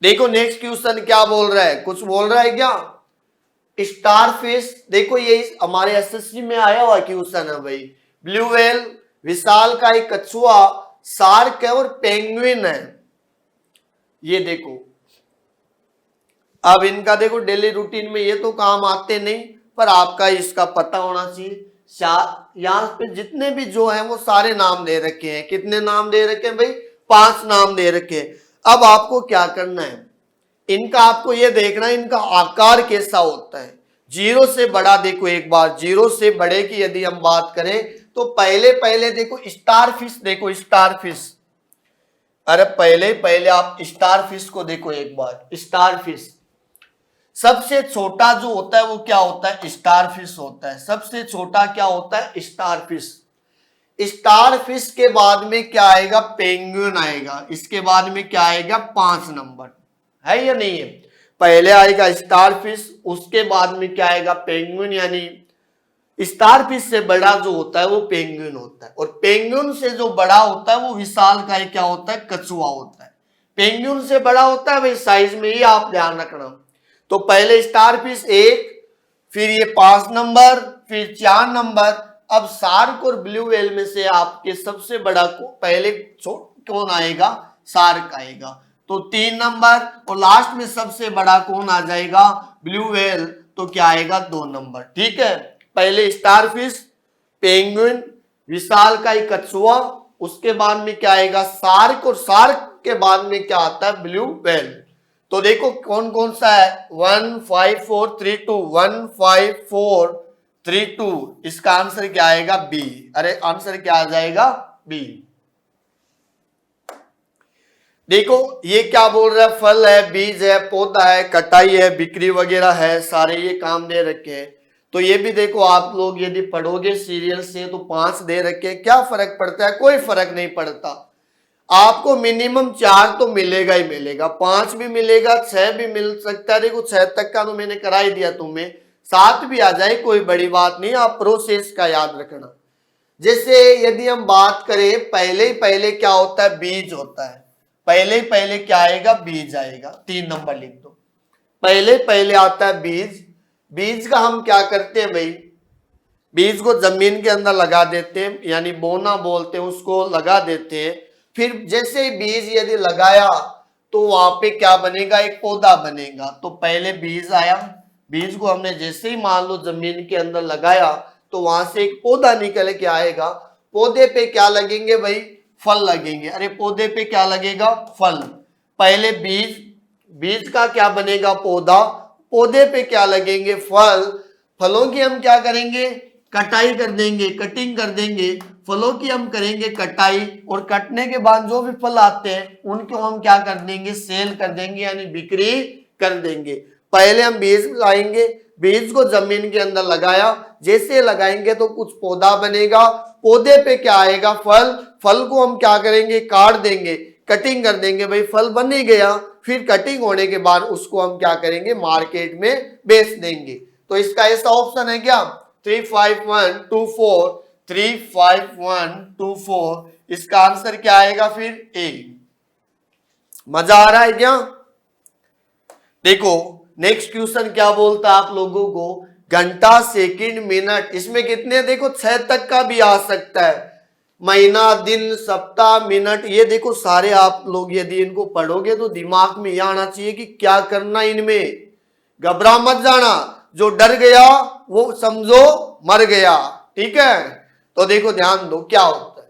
देखो नेक्स्ट क्वेश्चन क्या बोल रहा है, कुछ बोल रहा है क्या, स्टार फिश। देखो ये हमारे एसएससी में आया हुआ क्वेश्चन है भाई। ब्लू व्हेल, विशाल का एक कछुआ, शार्क है और पेंगुइन है। ये देखो, अब इनका देखो डेली रूटीन में ये तो काम आते नहीं, पर आपका इसका पता होना चाहिए। यहाँ पे जितने भी जो है वो सारे नाम दे रखे हैं। कितने नाम दे रखे हैं भाई, 5 नाम दे रखे हैं। अब आपको क्या करना है, इनका आपको ये देखना है इनका आकार कैसा होता है। जीरो से बड़ा, देखो एक बार जीरो से बड़े की यदि हम बात करें तो पहले देखो स्टार फिश, देखो स्टार फिश। अरे पहले आप स्टार फिश को देखो एक बार, स्टार फिश सबसे छोटा जो होता है वो क्या होता है, स्टार फिश होता है। सबसे छोटा क्या होता है, स्टार फिश। स्टार फिश के बाद में क्या आएगा, पेंगुइन आएगा। इसके बाद में क्या आएगा, 5 नंबर, है या नहीं है। पहले आएगा स्टार फिश, उसके बाद में क्या आएगा, पेंगुइन यानी स्टार फिश से बड़ा जो होता है वो पेंगुइन होता है, और पेंगुइन से जो बड़ा होता है वो विशालकाय क्या होता है, कछुआ होता है। पेंगुइन से बड़ा होता है भाई साइज में, ही आप ध्यान रखना। तो पहले स्टार फिश 1, फिर ये 5 नंबर, फिर 4 नंबर। अब शार्क और ब्लू व्हेल में से आपके सबसे बड़ा को पहले कौन आएगा, शार्क आएगा, तो 3 नंबर। और लास्ट में सबसे बड़ा कौन आ जाएगा, ब्लू व्हेल, तो क्या आएगा 2 नंबर। ठीक है, पहले स्टारफिश, पेंगुइन, विशालकाय कछुआ, उसके बाद में क्या आएगा शार्क, और शार्क के बाद में क्या आता है, ब्लू व्हेल। तो देखो कौन कौन सा है, 1 5 4 3 2, 1 5 4 3 2, इसका आंसर क्या आएगा, बी। अरे आंसर क्या आ जाएगा, बी। देखो ये क्या बोल रहा है, फल है, बीज है, पौधा है, कटाई है, बिक्री वगैरह है, सारे ये काम दे रखे हैं। तो ये भी देखो आप लोग यदि पढ़ोगे सीरियल से तो 5 दे रखे हैं, क्या फर्क पड़ता है, कोई फर्क नहीं पड़ता। आपको मिनिमम 4 तो मिलेगा ही मिलेगा, 5 भी मिलेगा, 6 भी मिल सकता है। देखो 6 तक का तो मैंने करा ही दिया तुम्हें, 7 भी आ जाए कोई बड़ी बात नहीं, आप प्रोसेस का याद रखना। जैसे यदि हम बात करें, पहले ही पहले क्या होता है, बीज होता है। पहले पहले क्या आएगा, बीज आएगा, 3 नंबर लिख दो। पहले पहले आता है बीज। बीज का हम क्या करते हैं भाई, बीज को जमीन के अंदर लगा देते हैं, यानी बोना बोलते हैं उसको, लगा देते हैं। फिर जैसे ही बीज यदि लगाया तो वहां पे क्या बनेगा, एक पौधा बनेगा। तो पहले बीज आया, बीज को हमने जैसे ही मान लो जमीन के अंदर लगाया तो वहां से एक पौधा निकल के आएगा। पौधे पे क्या लगेंगे भाई, फल लगेंगे। अरे पौधे पे क्या लगेगा, फल। पहले बीज, बीज का क्या बनेगा, पौधा, पौधे पे क्या लगेंगे, फल। फलों की हम क्या करेंगे, कटाई कर देंगे, कटिंग कर देंगे। फलों की हम करेंगे कटाई, और कटने के बाद जो भी फल आते हैं उनको हम क्या कर देंगे, सेल कर देंगे, यानी बिक्री कर देंगे। पहले हम बीज लाएंगे, बीज को जमीन के अंदर लगाया, जैसे लगाएंगे तो कुछ पौधा बनेगा, पौधे पे क्या आएगा, फल। फल को हम क्या करेंगे, काट देंगे, कटिंग कर देंगे, भाई फल बन ही गया। फिर कटिंग होने के बाद उसको हम क्या करेंगे, मार्केट में बेच देंगे। तो इसका ऐसा ऑप्शन है क्या, 3 5 1 2 4, 3 5 1 2 4, इसका आंसर क्या आएगा फिर, ए। मजा आ रहा है क्या। देखो नेक्स्ट क्वेश्चन क्या बोलता है आप लोगों को, घंटा, सेकंड, मिनट, इसमें कितने, देखो 6 तक का भी आ सकता है। महीना, दिन, सप्ताह, मिनट, ये देखो सारे आप लोग यदि इनको पढ़ोगे तो दिमाग में यह आना चाहिए कि क्या करना इनमें, घबरा मत जाना। जो डर गया वो समझो मर गया, ठीक है। तो देखो ध्यान दो क्या होता है,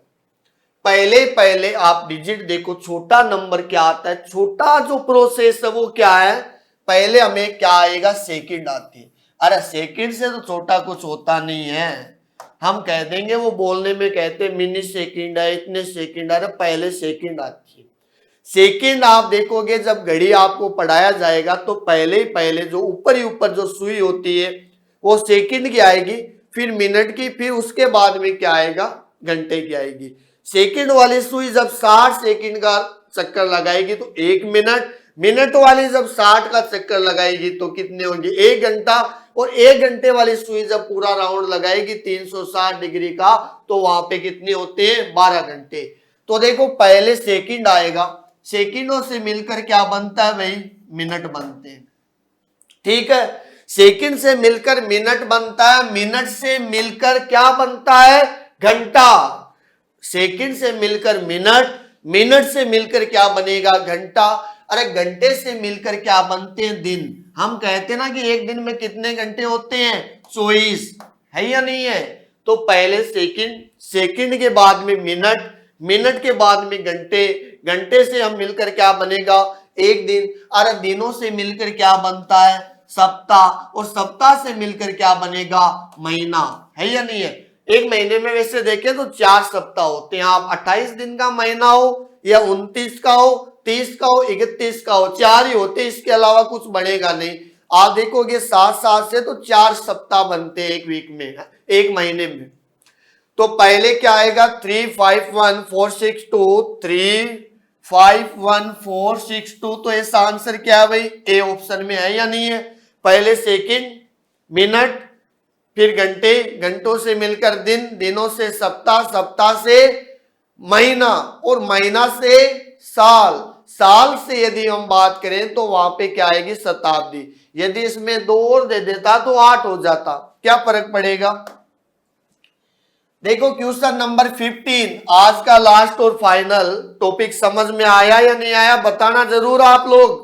पहले पहले आप डिजिट देखो, छोटा नंबर क्या आता है, छोटा जो प्रोसेस है वो क्या है, पहले हमें क्या आएगा, सेकंड आती है। अरे सेकंड से तो छोटा कुछ होता नहीं है, हम कह देंगे, वो बोलने में कहते हैं मिनी सेकंड है, इतने सेकंड, अरे पहले सेकंड आती है। सेकंड आप देखोगे जब घड़ी आपको पढ़ाया जाएगा तो पहले ही पहले जो ऊपर ही ऊपर जो सुई होती है वो सेकंड की आएगी, फिर मिनट की, फिर उसके बाद में क्या आएगा, घंटे की आएगी। सेकंड वाली सुई जब 60 सेकंड का चक्कर लगाएगी तो 1 मिनट, मिनट वाली जब 60 का चक्कर लगाएगी तो कितने होंगे, 1 घंटा। और 1 घंटे वाली सुई जब पूरा राउंड लगाएगी 360 डिग्री का, तो वहां पे कितने होते हैं, 12 घंटे। तो देखो पहले सेकंड आएगा, सेकंडों से मिलकर क्या बनता है भाई, मिनट बनते हैं, ठीक है। सेकंड से मिलकर मिनट बनता है, मिनट से मिलकर क्या बनता है, घंटा। सेकंड से मिलकर मिनट, मिनट से मिलकर क्या बनेगा, घंटा। अरे घंटे से मिलकर क्या बनते हैं, दिन। हम कहते हैं ना कि एक दिन में कितने घंटे होते हैं, 24, है या नहीं है। तो पहले सेकंड, सेकंड के बाद में मिनट, मिनट के बाद में घंटे, घंटे से हम मिलकर क्या बनेगा, एक दिन। अरे दिनों से मिलकर क्या बनता है, सप्ताह, और सप्ताह से मिलकर क्या बनेगा, महीना, है या नहीं है। एक महीने में वैसे देखें तो 4 सप्ताह होते हैं, आप 28 दिन का महीना हो या 29 का हो, 30 का हो, 31 का हो, 4 ही होते, इसके अलावा कुछ बढ़ेगा नहीं। आप देखोगे 7 से तो 4 सप्ताह बनते हैं एक वीक में, एक महीने में। तो पहले क्या आएगा, 3 5 1 4 6 2, 3 5 1 4 6 2, तो ऐसा आंसर क्या है भाई, ए ऑप्शन में है या नहीं है। पहले सेकंड, मिनट, फिर घंटे, घंटों से मिलकर दिन, दिनों से सप्ताह, सप्ताह से महीना और महीना से साल, साल से यदि हम बात करें तो वहां पे क्या आएगी? शताब्दी। यदि इसमें 2 और दे देता तो 8 हो जाता, क्या फर्क पड़ेगा? देखो क्वेश्चन नंबर 15, आज का लास्ट और फाइनल टॉपिक समझ में आया या नहीं आया बताना जरूर आप लोग।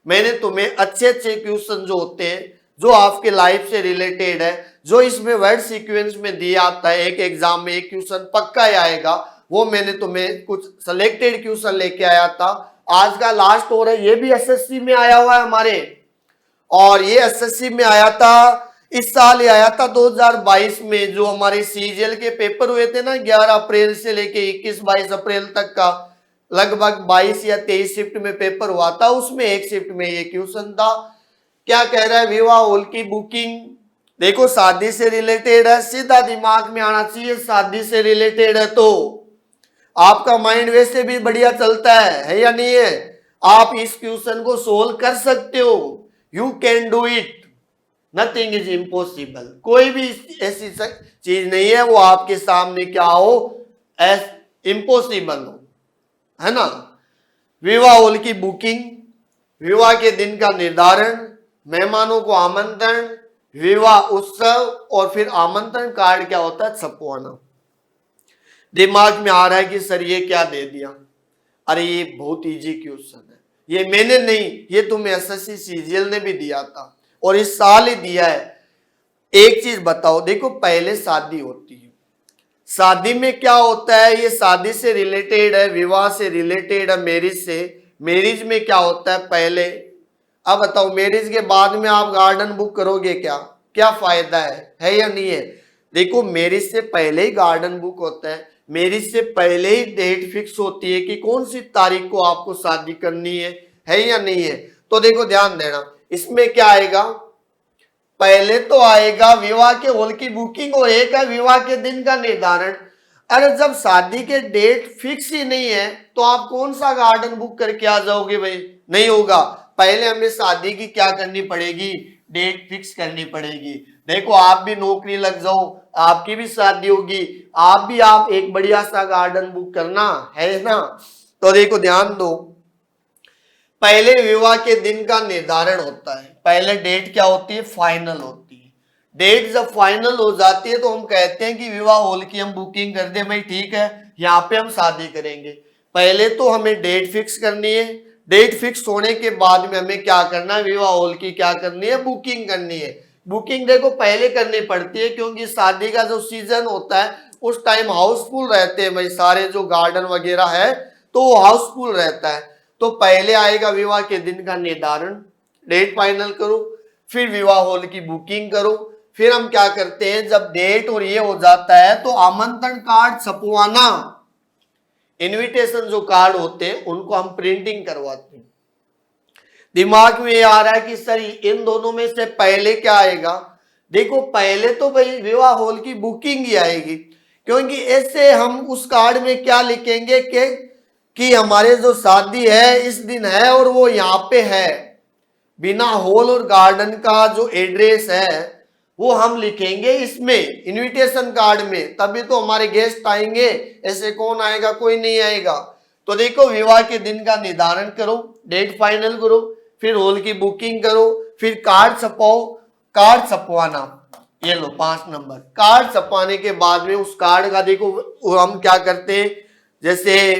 मैंने तुम्हें अच्छे अच्छे क्वेश्चन जो होते हैं, जो आपके लाइफ से रिलेटेड है, जो इसमें वर्ड सीक्वेंस में दिया आता है, एक एग्जाम में एक क्वेश्चन पक्का ही आएगा, वो मैंने तुम्हें कुछ सिलेक्टेड क्वेश्चन लेके आया था। आज का लास्ट हो रहा है, ये भी एसएससी में आया हुआ है हमारे, और ये एसएससी में आया था इस साल ही आया था 2022 में। जो हमारे सीजीएल के पेपर हुए थे ना 11 अप्रैल से लेके 21-22 अप्रैल तक का, लगभग 22 या 23 शिफ्ट में पेपर हुआ था, उसमें एक शिफ्ट में ये क्वेश्चन था। क्या कह रहा है? विवाह हॉल की बुकिंग। देखो शादी से रिलेटेड है, सीधा दिमाग में आना चाहिए, शादी से रिलेटेड है तो आपका माइंड वैसे भी बढ़िया चलता है या नहीं है? आप इस क्वेश्चन को सोल्व कर सकते हो, you can do it, nothing is impossible. कोई भी ऐसी चीज नहीं है वो आपके सामने क्या हो, एस इम्पॉसिबल हो, है ना? विवाह हॉल की बुकिंग, विवाह के दिन का निर्धारण, मेहमानों को आमंत्रण, विवाह उत्सव, और फिर आमंत्रण कार्ड क्या होता है? छपवाना। दिमाग में आ रहा है कि सर ये क्या दे दिया? अरे ये बहुत इजी क्वेश्चन है, ये मैंने नहीं, ये तुम्हें एसएससी सीजीएल ने भी दिया था और इस साल ही दिया है। एक चीज बताओ, देखो पहले शादी होती है, शादी में क्या होता है? ये शादी से रिलेटेड है, विवाह से रिलेटेड है, मैरिज से। मैरिज में क्या होता है पहले? अब बताओ, मैरिज के बाद में आप गार्डन बुक करोगे क्या? क्या फायदा है या नहीं है? देखो मैरिज से पहले ही गार्डन बुक होता है, मैरिज से पहले ही डेट फिक्स होती है कि कौन सी तारीख को आपको शादी करनी है या नहीं है। तो देखो ध्यान देना, इसमें क्या आएगा? पहले तो आएगा विवाह के हॉल की बुकिंग और एक है विवाह के दिन का निर्धारण। अरे जब शादी के डेट फिक्स ही नहीं है तो आप कौन सा गार्डन बुक करके आ जाओगे भाई? नहीं होगा। पहले हमें शादी की क्या करनी पड़ेगी? डेट फिक्स करनी पड़ेगी। देखो आप भी नौकरी लग जाओ, आपकी भी शादी होगी, आप एक बढ़िया सा गार्डन बुक करना है ना। तो देखो ध्यान दो, पहले विवाह के दिन का निर्धारण होता है, पहले डेट क्या होती है? फाइनल होती है। डेट जब फाइनल हो जाती है तो हम कहते हैं कि विवाह हॉल की हम बुकिंग कर दें, भाई ठीक है यहाँ पे हम शादी करेंगे। पहले तो हमें डेट फिक्स करनी है, डेट फिक्स होने के बाद में हमें क्या करना है? विवाह हॉल की क्या करनी है? बुकिंग करनी है। बुकिंग देखो पहले करनी पड़ती है क्योंकि शादी का जो सीजन होता है उस टाइम हाउसफुल रहते हैं भाई, सारे जो गार्डन वगैरह है तो वो हाउसफुल रहता है। तो पहले आएगा विवाह के दिन का निर्धारण, डेट फाइनल करो, फिर विवाह हॉल की बुकिंग करो, फिर हम क्या करते हैं जब डेट और ये हो जाता है तो आमंत्रण कार्ड छपवाना। इनविटेशन जो कार्ड होते हैं उनको हम प्रिंटिंग करवाते हैं। दिमाग में ये आ रहा है कि सर इन दोनों में से पहले क्या आएगा? देखो पहले तो भाई विवाह हॉल की बुकिंग ही आएगी, क्योंकि ऐसे हम उस कार्ड में क्या लिखेंगे कि हमारे जो शादी है इस दिन है और वो यहाँ पे है। बिना हॉल और गार्डन का जो एड्रेस है वो हम लिखेंगे इसमें इनविटेशन कार्ड में, तभी तो हमारे गेस्ट आएंगे। ऐसे कौन आएगा? कोई नहीं आएगा। तो देखो विवाह के दिन का निर्धारण करो, डेट फाइनल करो, फिर हॉल की बुकिंग करो, फिर कार्ड छपाओ। कार्ड छपवाना, ये लो 5 नंबर। कार्ड छपाने के बाद में उस कार्ड का देखो हम क्या करते हैं, जैसे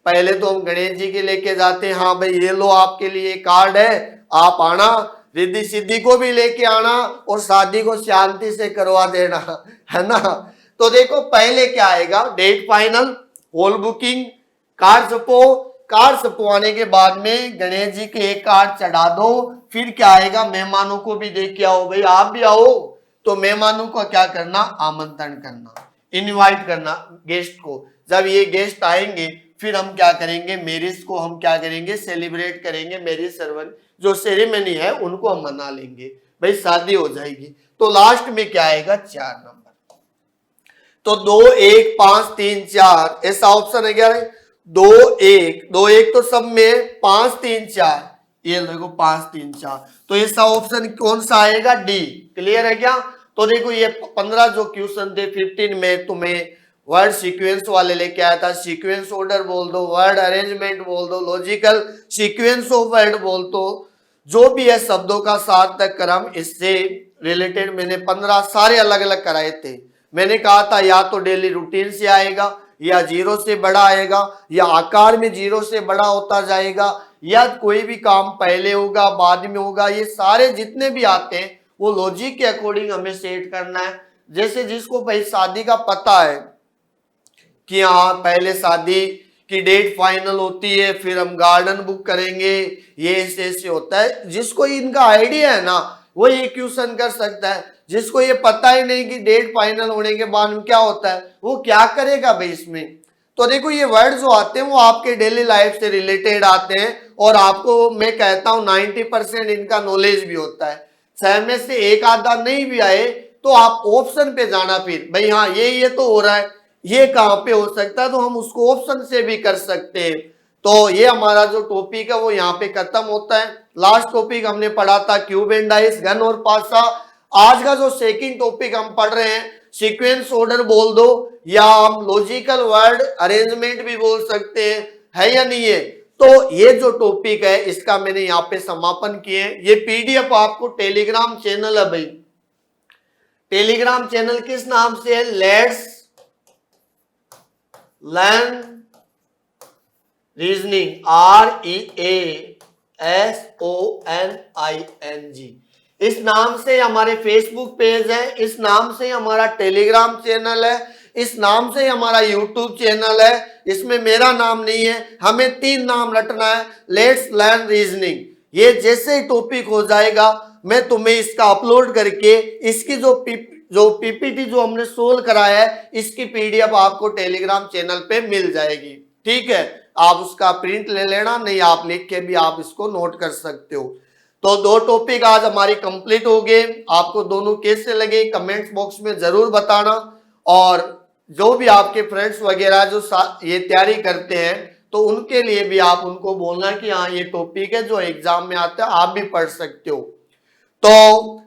पहले तो हम गणेश जी के लेके जाते हैं, हाँ भाई ये लो आपके लिए कार्ड है, आप आना, रिद्धि सिद्धि को भी लेके आना और शादी को शांति से करवा देना, है ना। तो देखो पहले क्या आएगा? Date final, hall booking, card छपो। कार्ड छपवाने के बाद में गणेश जी के एक कार्ड चढ़ा दो, फिर क्या आएगा? मेहमानों को भी देख के आओ, भाई आप भी आओ। तो मेहमानों को क्या करना? आमंत्रण करना, इनवाइट करना गेस्ट को। जब ये गेस्ट आएंगे फिर हम क्या करेंगे? मैरिज को हम क्या करेंगे? सेलिब्रेट करेंगे। मैरिज सर्वन जो सेरेमनी है उनको हम मना लेंगे, भाई शादी हो जाएगी। तो लास्ट में क्या आएगा? 4 नंबर। तो 2 1 5 3 4 ऐसा ऑप्शन है क्या? 2 1 तो सब में, 5 3 4, ये देखो 5 3 4। तो ऐसा ऑप्शन कौन सा आएगा? डी। क्लियर है क्या? तो देखो ये 15 जो क्वेश्चन थे, 15 में तुम्हें वर्ड सीक्वेंस वाले लेके आया था, सीक्वेंस ऑर्डर बोल दो, वर्ड अरेंजमेंट बोल दो, लॉजिकल सीक्वेंस ऑफ वर्ड बोल दो, जो भी है शब्दों का सार्थक क्रम, इससे रिलेटेड मैंने 15 सारे अलग अलग कराए थे। मैंने कहा था या तो डेली रूटीन से आएगा, या जीरो से बड़ा आएगा, या आकार में जीरो से बड़ा होता जाएगा, या कोई भी काम पहले होगा बाद में होगा। ये सारे जितने भी आते हैं वो लॉजिक के अकॉर्डिंग हमें सेट करना है। जैसे जिसको भाई शादी का पता है कि हाँ पहले शादी की डेट फाइनल होती है, फिर हम गार्डन बुक करेंगे, ये ऐसे होता है। जिसको इनका आइडिया है ना वो ये क्वेश्चन कर सकता है। जिसको ये पता ही नहीं कि डेट फाइनल होने के बाद में क्या होता है, वो क्या करेगा भाई इसमें। तो देखो ये वर्ड जो आते हैं वो आपके डेली लाइफ से रिलेटेड आते हैं, और आपको मैं कहता हूं 90% इनका नॉलेज भी होता है। सह में से एक आधा नहीं भी आए तो आप ऑप्शन पे जाना, फिर भाई हाँ ये तो हो रहा है, ये कहाँ पे हो सकता है, तो हम उसको ऑप्शन से भी कर सकते हैं। तो ये हमारा जो टॉपिक है वो यहाँ पे खत्म होता है। लास्ट टॉपिक हमने पढ़ा था क्यूब एंड डाइस, घन और पासा। आज का जो सेकंड टॉपिक हम पढ़ रहे हैं सीक्वेंस ऑर्डर बोल दो, या हम लॉजिकल वर्ड अरेंजमेंट भी बोल सकते हैं, है या नहीं है। तो ये जो टॉपिक है इसका मैंने यहाँ पे समापन किए। ये पीडीएफ आपको टेलीग्राम चैनल है भाई, टेलीग्राम चैनल किस नाम से है, लेट्स लर्न रीजनिंग, REASONING। इस नाम से हमारे फेसबुक पेज है, इस नाम से हमारा टेलीग्राम चैनल है, इस नाम से हमारा यूट्यूब चैनल है। इसमें मेरा नाम नहीं है, हमें 3 नाम रटना है, लेट्स लर्न रीजनिंग। ये जैसे ही टॉपिक हो जाएगा मैं तुम्हें इसका अपलोड करके इसकी जो पीपीटी जो हमने सोल्व कराया है इसकी पीडीएफ आपको टेलीग्राम चैनल पे मिल जाएगी। ठीक है, आप उसका प्रिंट ले लेना, नहीं आप लिख के भी आप इसको नोट कर सकते हो। तो 2 टॉपिक आज हमारी कंप्लीट हो गए। आपको दोनों कैसे लगे कमेंट्स बॉक्स में जरूर बताना, और जो भी आपके फ्रेंड्स वगैरह जो ये तैयारी करते हैं तो उनके लिए भी आप उनको बोलना कि हाँ ये टॉपिक है जो एग्जाम में आता है, आप भी पढ़ सकते हो। तो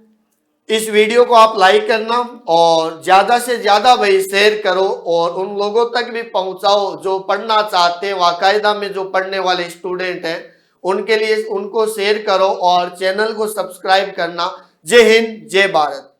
इस वीडियो को आप लाइक करना और ज्यादा से ज्यादा भाई शेयर करो, और उन लोगों तक भी पहुंचाओ जो पढ़ना चाहते हैं, वाकायदा में जो पढ़ने वाले स्टूडेंट हैं उनके लिए उनको शेयर करो, और चैनल को सब्सक्राइब करना। जय हिंद, जय भारत।